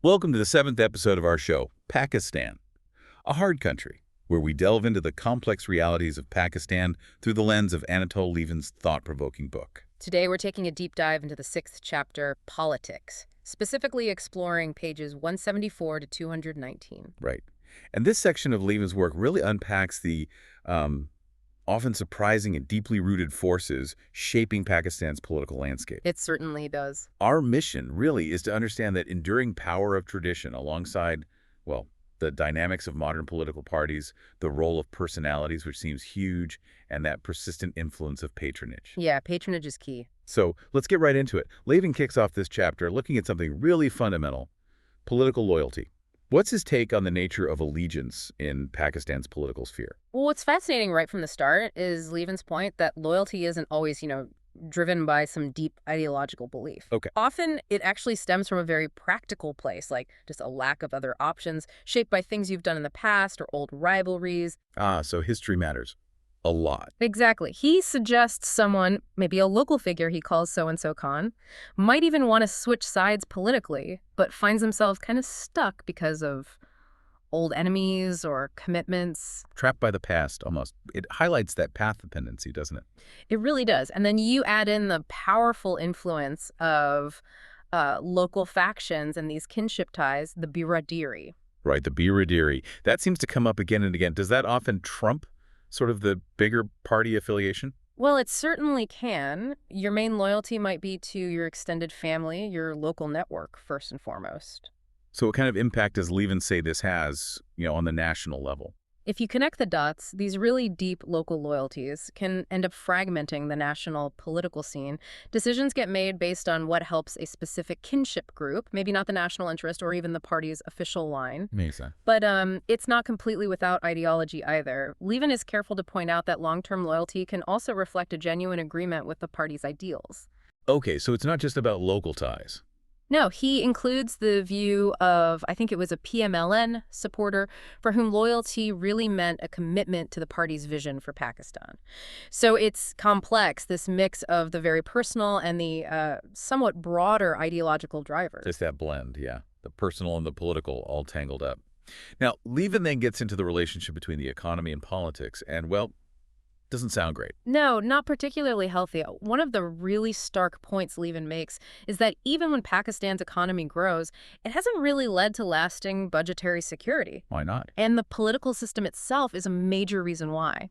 Welcome to the seventh episode of our show, Pakistan, a hard country, where we delve into the complex realities of Pakistan through the lens of Anatol Lieven's thought-provoking book. Today we're taking a deep dive into the sixth chapter, Politics, specifically exploring pages 174 to 219. Right. And this section of Lieven's work really unpacks the often surprising and deeply rooted forces shaping Pakistan's political landscape. It certainly does. Our mission really is to understand that enduring power of tradition alongside, well, the dynamics of modern political parties, the role of personalities, which seems huge, and that persistent influence of patronage. Yeah, patronage is key. So let's get right into it. Lieven kicks off this chapter looking at something really fundamental, political loyalty. What's his take on the nature of allegiance in Pakistan's political sphere? Well, what's fascinating right from the start is Lieven's point that loyalty isn't always, driven by some deep ideological belief. Okay. Often it actually stems from a very practical place, like just a lack of other options, shaped by things you've done in the past or old rivalries. So history matters a lot. Exactly. He suggests someone, maybe a local figure he calls so-and-so Khan, might even want to switch sides politically, but finds himself kind of stuck because of old enemies or commitments. Trapped by the past, almost. It highlights that path dependency, doesn't it? It really does. And then you add in the powerful influence of local factions and these kinship ties, the biradiri. Right, the biradiri. That seems to come up again and again. Does that often trump sort of the bigger party affiliation? Well, it certainly can. Your main loyalty might be to your extended family, your local network, first and foremost. So what kind of impact does Lieven say this has, on the national level? If you connect the dots, these really deep local loyalties can end up fragmenting the national political scene. Decisions get made based on what helps a specific kinship group, maybe not the national interest or even the party's official line. Makes sense. But it's not completely without ideology either. Lieven is careful to point out that long-term loyalty can also reflect a genuine agreement with the party's ideals. Okay, so it's not just about local ties. No, he includes the view of, I think it was a PML-N supporter, for whom loyalty really meant a commitment to the party's vision for Pakistan. So it's complex, this mix of the very personal and the somewhat broader ideological drivers. Just that blend, yeah. The personal and the political all tangled up. Now, Lieven then gets into the relationship between the economy and politics, and, well, doesn't sound great. No, not particularly healthy. One of the really stark points Lieven makes is that even when Pakistan's economy grows, it hasn't really led to lasting budgetary security. Why not? And the political system itself is a major reason why.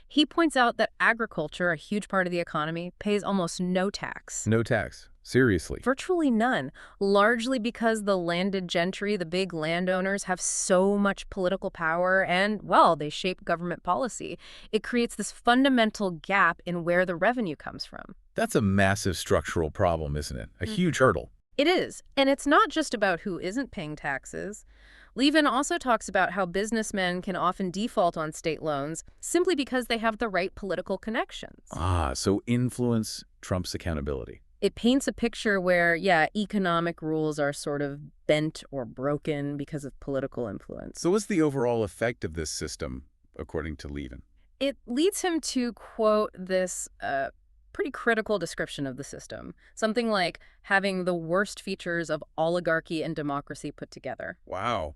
He points out that agriculture, a huge part of the economy, pays almost no tax. No tax. Seriously. Virtually none, largely because the landed gentry, the big landowners, have so much political power and, well, they shape government policy. It creates this fundamental gap in where the revenue comes from. That's a massive structural problem, isn't it? A huge hurdle. It is. And it's not just about who isn't paying taxes. Lieven also talks about how businessmen can often default on state loans simply because they have the right political connections. So influence trumps accountability. It paints a picture where, economic rules are sort of bent or broken because of political influence. So what's the overall effect of this system, according to Lieven? It leads him to quote this pretty critical description of the system, something like having the worst features of oligarchy and democracy put together. Wow.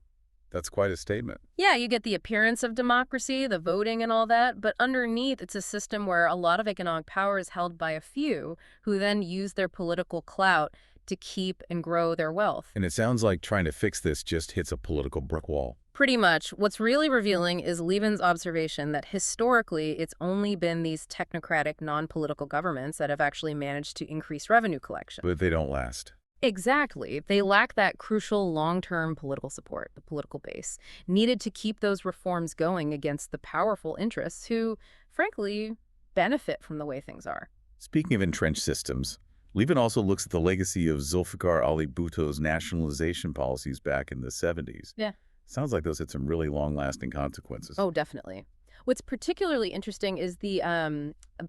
That's quite a statement. Yeah, you get the appearance of democracy, the voting and all that, but underneath it's a system where a lot of economic power is held by a few who then use their political clout to keep and grow their wealth. And it sounds like trying to fix this just hits a political brick wall. Pretty much. What's really revealing is Lieven's observation that historically it's only been these technocratic, non-political governments that have actually managed to increase revenue collection. But they don't last. Exactly. They lack that crucial long-term political support, the political base, needed to keep those reforms going against the powerful interests who, frankly, benefit from the way things are. Speaking of entrenched systems, Lieven also looks at the legacy of Zulfikar Ali Bhutto's nationalization policies back in the 70s. Yeah. Sounds like those had some really long-lasting consequences. Oh, definitely. What's particularly interesting is the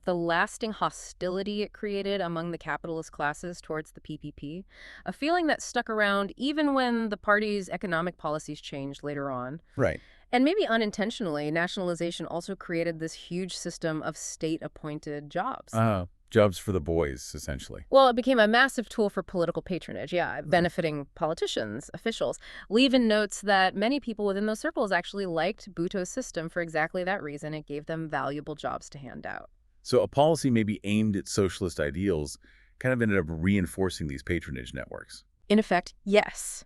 lasting hostility it created among the capitalist classes towards the PPP, a feeling that stuck around even when the party's economic policies changed later on. Right. And maybe unintentionally, nationalization also created this huge system of state-appointed jobs. Jobs for the boys, essentially. Well, it became a massive tool for political patronage, yeah, benefiting politicians, officials. Lieven notes that many people within those circles actually liked Bhutto's system for exactly that reason. It gave them valuable jobs to hand out. So a policy maybe aimed at socialist ideals kind of ended up reinforcing these patronage networks. In effect, yes.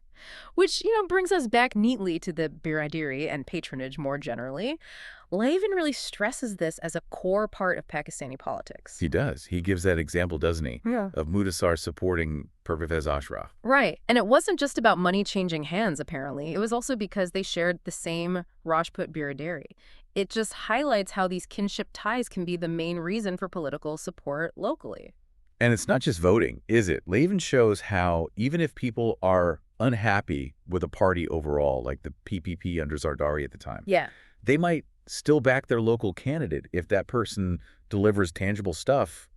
Which, brings us back neatly to the biradiri and patronage more generally. Lieven really stresses this as a core part of Pakistani politics. He does. He gives that example, doesn't he, Yeah. of Mudassar supporting Pervez Ashraf. Right. And it wasn't just about money changing hands, apparently. It was also because they shared the same Rajput biradari. It just highlights how these kinship ties can be the main reason for political support locally. And it's not just voting, is it? Lieven shows how even if people are unhappy with a party overall, like the PPP under Zardari at the time, Yeah. they might still back their local candidate if that person delivers tangible stuff,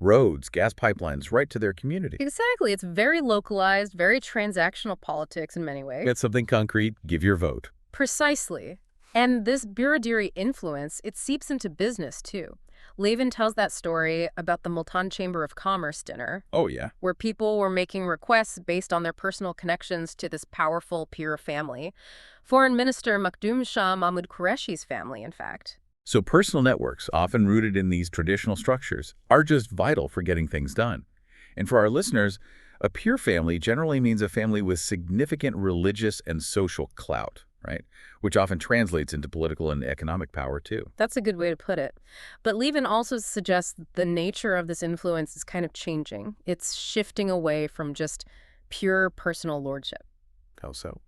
roads, gas pipelines, right to their community. Exactly. It's very localized, very transactional politics in many ways. Get something concrete, give your vote. Precisely. And this biradiri influence, it seeps into business, too. Lieven tells that story about the Multan Chamber of Commerce dinner, Oh, yeah. where people were making requests based on their personal connections to this powerful peer family. Foreign Minister Makhdoom Shah Mahmud Qureshi's family, in fact. So personal networks, often rooted in these traditional structures, are just vital for getting things done. And for our listeners, a peer family generally means a family with significant religious and social clout, right? Which often translates into political and economic power, too. That's a good way to put it. But Lieven also suggests the nature of this influence is kind of changing. It's shifting away from just pure personal lordship. How so?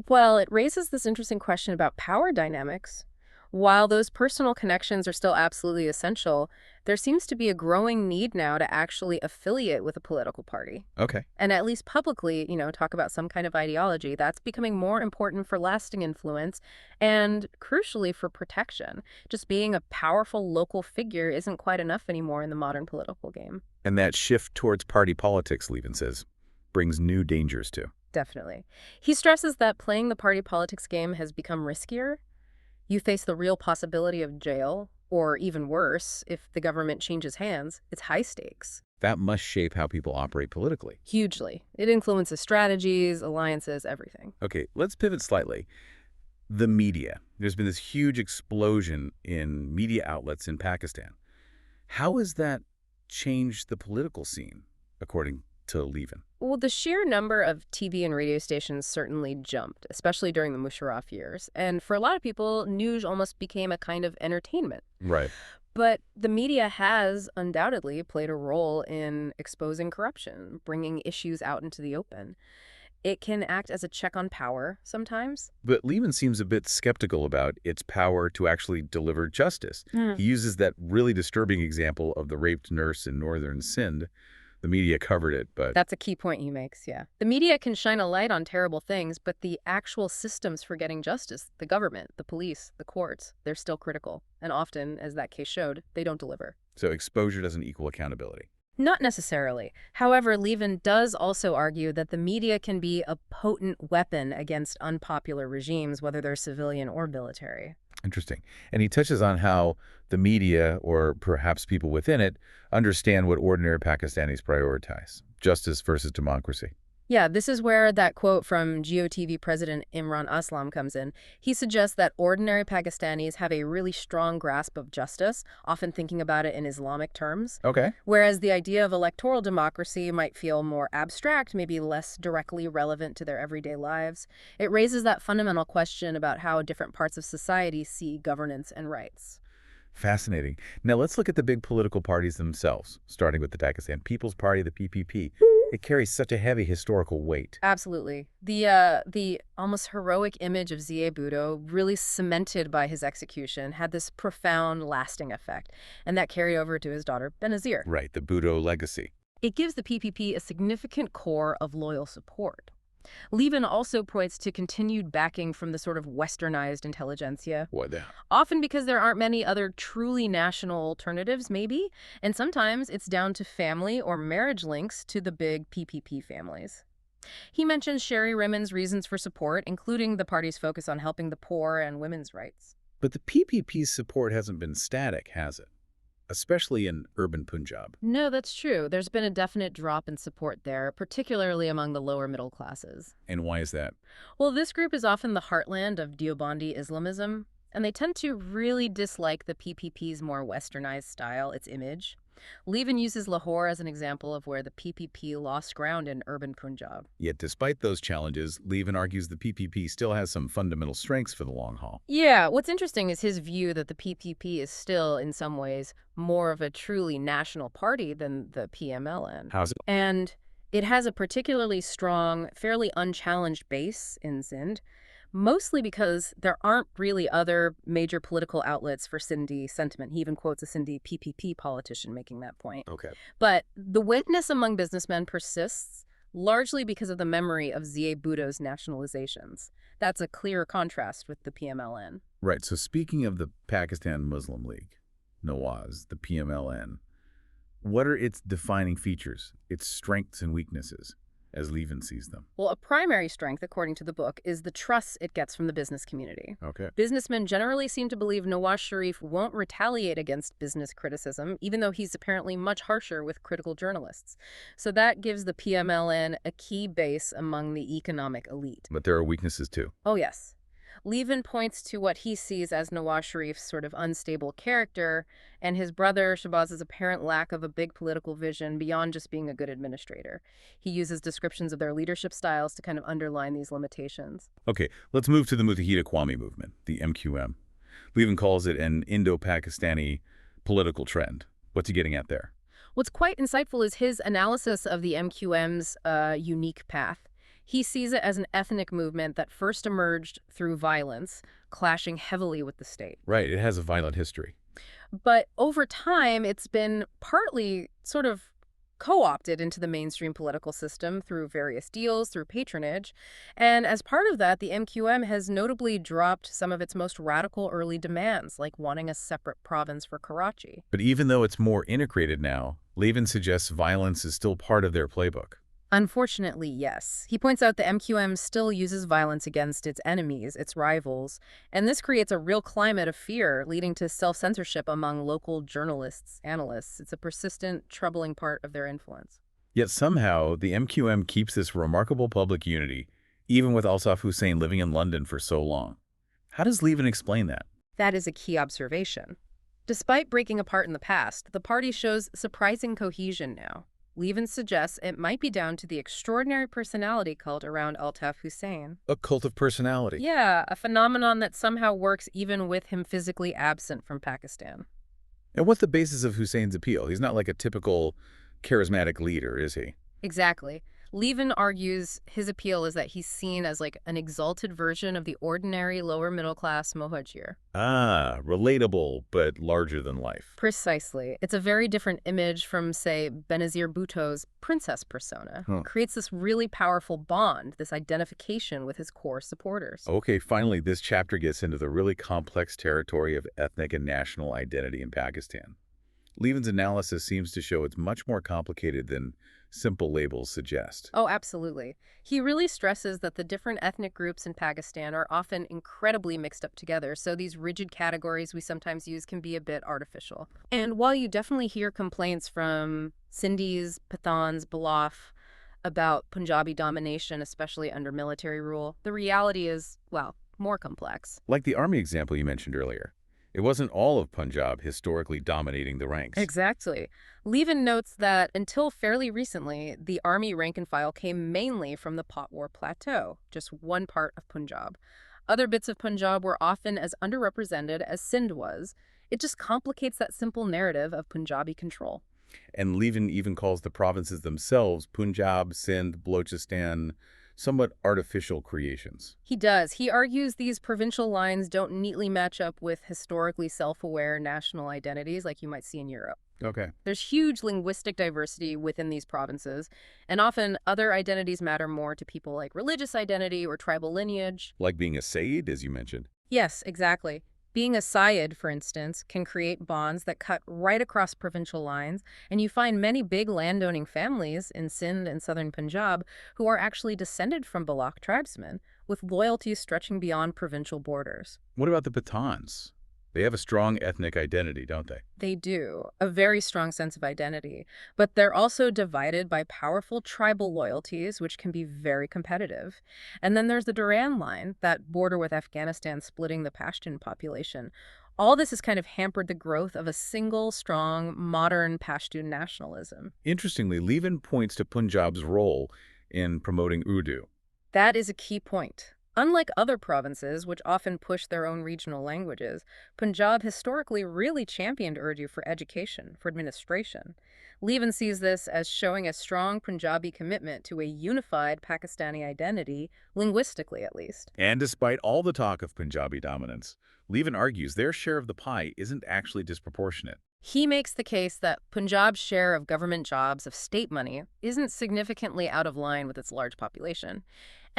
Well, it raises this interesting question about power dynamics. While those personal connections are still absolutely essential, there seems to be a growing need now to actually affiliate with a political party. Okay. And at least publicly, talk about some kind of ideology. That's becoming more important for lasting influence and, crucially, for protection. Just being a powerful local figure isn't quite enough anymore in the modern political game. And that shift towards party politics, Lieven says, brings new dangers, too. Definitely. He stresses that playing the party politics game has become riskier. You face the real possibility of jail, or even worse, if the government changes hands, it's high stakes. That must shape how people operate politically. Hugely. It influences strategies, alliances, everything. Okay, let's pivot slightly. The media. There's been this huge explosion in media outlets in Pakistan. How has that changed the political scene, according to Lieven? Well, the sheer number of TV and radio stations certainly jumped, especially during the Musharraf years. And for a lot of people, news almost became a kind of entertainment. Right. But the media has undoubtedly played a role in exposing corruption, bringing issues out into the open. It can act as a check on power sometimes. But Lieven seems a bit skeptical about its power to actually deliver justice. He uses that really disturbing example of the raped nurse in northern Sindh. The media covered it, but... That's a key point he makes, yeah. The media can shine a light on terrible things, but the actual systems for getting justice, the government, the police, the courts, they're still critical. And often, as that case showed, they don't deliver. So exposure doesn't equal accountability. Not necessarily. However, Lieven does also argue that the media can be a potent weapon against unpopular regimes, whether they're civilian or military. Interesting. And he touches on how the media, or perhaps people within it, understand what ordinary Pakistanis prioritize: justice versus democracy. Yeah, this is where that quote from GOTV President Imran Aslam comes in. He suggests that ordinary Pakistanis have a really strong grasp of justice, often thinking about it in Islamic terms. Okay. Whereas the idea of electoral democracy might feel more abstract, maybe less directly relevant to their everyday lives. It raises that fundamental question about how different parts of society see governance and rights. Fascinating. Now let's look at the big political parties themselves, starting with the Pakistan People's Party, the PPP. It carries such a heavy historical weight. Absolutely. The almost heroic image of Zia Bhutto, really cemented by his execution, had this profound, lasting effect, and that carried over to his daughter Benazir. Right, the Bhutto legacy. It gives the PPP a significant core of loyal support. Lieven also points to continued backing from the sort of westernized intelligentsia, What the... often because there aren't many other truly national alternatives, maybe, and sometimes it's down to family or marriage links to the big PPP families. He mentions Sherry Rimmond's reasons for support, including the party's focus on helping the poor and women's rights. But the PPP's support hasn't been static, has it? especially in urban Punjab. No, that's true. There's been a definite drop in support there, particularly among the lower middle classes. And why is that? Well, this group is often the heartland of Deobandi Islamism, and they tend to really dislike the PPP's more westernized style, its image. Lieven uses Lahore as an example of where the PPP lost ground in urban Punjab. Yet despite those challenges, Lieven argues the PPP still has some fundamental strengths for the long haul. Yeah, what's interesting is his view that the PPP is still, in some ways, more of a truly national party than the PML-N. How's it? And it has a particularly strong, fairly unchallenged base in Sindh, mostly because there aren't really other major political outlets for Sindhi sentiment. He even quotes a Sindhi PPP politician making that point. Okay. But the witness among businessmen persists, largely because of the memory of Z.A. Bhutto's nationalizations. That's a clear contrast with the PML-N. Right, so speaking of the Pakistan Muslim League, Nawaz, the PML-N, what are its defining features, its strengths and weaknesses, as Lieven sees them? Well, a primary strength, according to the book, is the trust it gets from the business community. Okay. Businessmen generally seem to believe Nawaz Sharif won't retaliate against business criticism, even though he's apparently much harsher with critical journalists. So that gives the PML-N a key base among the economic elite. But there are weaknesses too. Oh, yes. Lieven points to what he sees as Nawaz Sharif's sort of unstable character and his brother Shahbaz's apparent lack of a big political vision beyond just being a good administrator. He uses descriptions of their leadership styles to kind of underline these limitations. Okay, let's move to the Muttahida Qawmi movement, the MQM. Lieven calls it an Indo-Pakistani political trend. What's he getting at there? What's quite insightful is his analysis of the MQM's unique path. He sees it as an ethnic movement that first emerged through violence, clashing heavily with the state. Right, it has a violent history. But over time, it's been partly sort of co-opted into the mainstream political system through various deals, through patronage. And as part of that, the MQM has notably dropped some of its most radical early demands, like wanting a separate province for Karachi. But even though it's more integrated now, Lieven suggests violence is still part of their playbook. Unfortunately, yes. He points out the MQM still uses violence against its enemies, its rivals, and this creates a real climate of fear, leading to self-censorship among local journalists, analysts. It's a persistent, troubling part of their influence. Yet somehow, the MQM keeps this remarkable public unity, even with Alsaf Hussein living in London for so long. How does Lieven explain that? That is a key observation. Despite breaking apart in the past, the party shows surprising cohesion now. Lieven suggests it might be down to the extraordinary personality cult around Altaf Hussein. A cult of personality. Yeah, a phenomenon that somehow works even with him physically absent from Pakistan. And what's the basis of Hussein's appeal? He's not like a typical charismatic leader, is he? Exactly. Lieven argues his appeal is that he's seen as like an exalted version of the ordinary lower middle class Mohajir. Ah, relatable, but larger than life. Precisely. It's a very different image from, say, Benazir Bhutto's princess persona. It creates this really powerful bond, this identification with his core supporters. Okay, finally, this chapter gets into the really complex territory of ethnic and national identity in Pakistan. Lieven's analysis seems to show it's much more complicated than simple labels suggest. Oh, absolutely. He really stresses that the different ethnic groups in Pakistan are often incredibly mixed up together, so these rigid categories we sometimes use can be a bit artificial. And while you definitely hear complaints from Sindhis, Pathans, Balaf about Punjabi domination, especially under military rule, the reality is, well, more complex. Like the army example you mentioned earlier. It wasn't all of Punjab historically dominating the ranks. Exactly. Lieven notes that until fairly recently, the army rank and file came mainly from the Potwar Plateau, just one part of Punjab. Other bits of Punjab were often as underrepresented as Sindh was. It just complicates that simple narrative of Punjabi control. And Lieven even calls the provinces themselves Punjab, Sindh, Balochistan, somewhat artificial creations. He does. He argues these provincial lines don't neatly match up with historically self-aware national identities like you might see in Europe. Okay. There's huge linguistic diversity within these provinces, and often other identities matter more to people like religious identity or tribal lineage. Like being a Sayyid, as you mentioned. Yes, exactly. Being a Syed, for instance, can create bonds that cut right across provincial lines, and you find many big landowning families in Sindh and southern Punjab who are actually descended from Balak tribesmen, with loyalties stretching beyond provincial borders. What about the Pathans? They have a strong ethnic identity, don't they? They do, a very strong sense of identity, but they're also divided by powerful tribal loyalties, which can be very competitive. And then there's the Duran line, that border with Afghanistan splitting the Pashtun population. All this has kind of hampered the growth of a single, strong, modern Pashtun nationalism. Interestingly, Lieven points to Punjab's role in promoting Urdu. That is a key point. Unlike other provinces, which often push their own regional languages, Punjab historically really championed Urdu for education, for administration. Lieven sees this as showing a strong Punjabi commitment to a unified Pakistani identity, linguistically at least. And despite all the talk of Punjabi dominance, Lieven argues their share of the pie isn't actually disproportionate. He makes the case that Punjab's share of government jobs of state money isn't significantly out of line with its large population.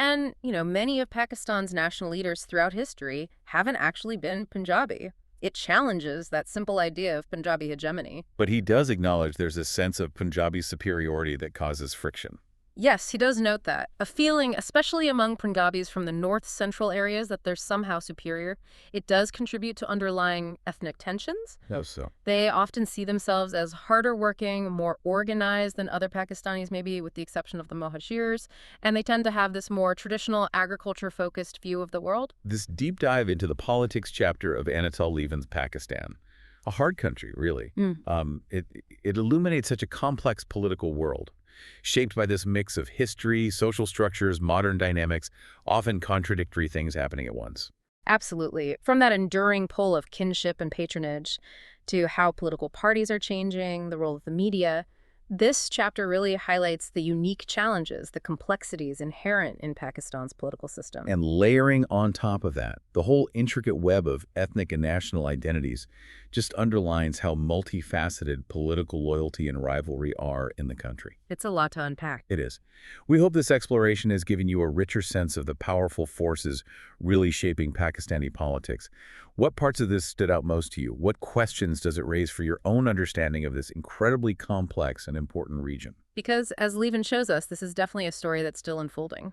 And, many of Pakistan's national leaders throughout history haven't actually been Punjabi. It challenges that simple idea of Punjabi hegemony. But he does acknowledge there's a sense of Punjabi superiority that causes friction. Yes, he does note that. A feeling, especially among Punjabis from the north-central areas, that they're somehow superior. It does contribute to underlying ethnic tensions. How so? They often see themselves as harder working, more organized than other Pakistanis, maybe with the exception of the Mohajirs, and they tend to have this more traditional agriculture-focused view of the world. This deep dive into the politics chapter of Anatol Lieven's Pakistan, a hard country, really. It illuminates such a complex political world, shaped by this mix of history, social structures, modern dynamics, often contradictory things happening at once. Absolutely. From that enduring pull of kinship and patronage to how political parties are changing, the role of the media, this chapter really highlights the unique challenges, the complexities inherent in Pakistan's political system. And layering on top of that, the whole intricate web of ethnic and national identities just underlines how multifaceted political loyalty and rivalry are in the country. It's a lot to unpack. It is. We hope this exploration has given you a richer sense of the powerful forces really shaping Pakistani politics. What parts of this stood out most to you? What questions does it raise for your own understanding of this incredibly complex and important region? Because, as Lieven shows us, this is definitely a story that's still unfolding.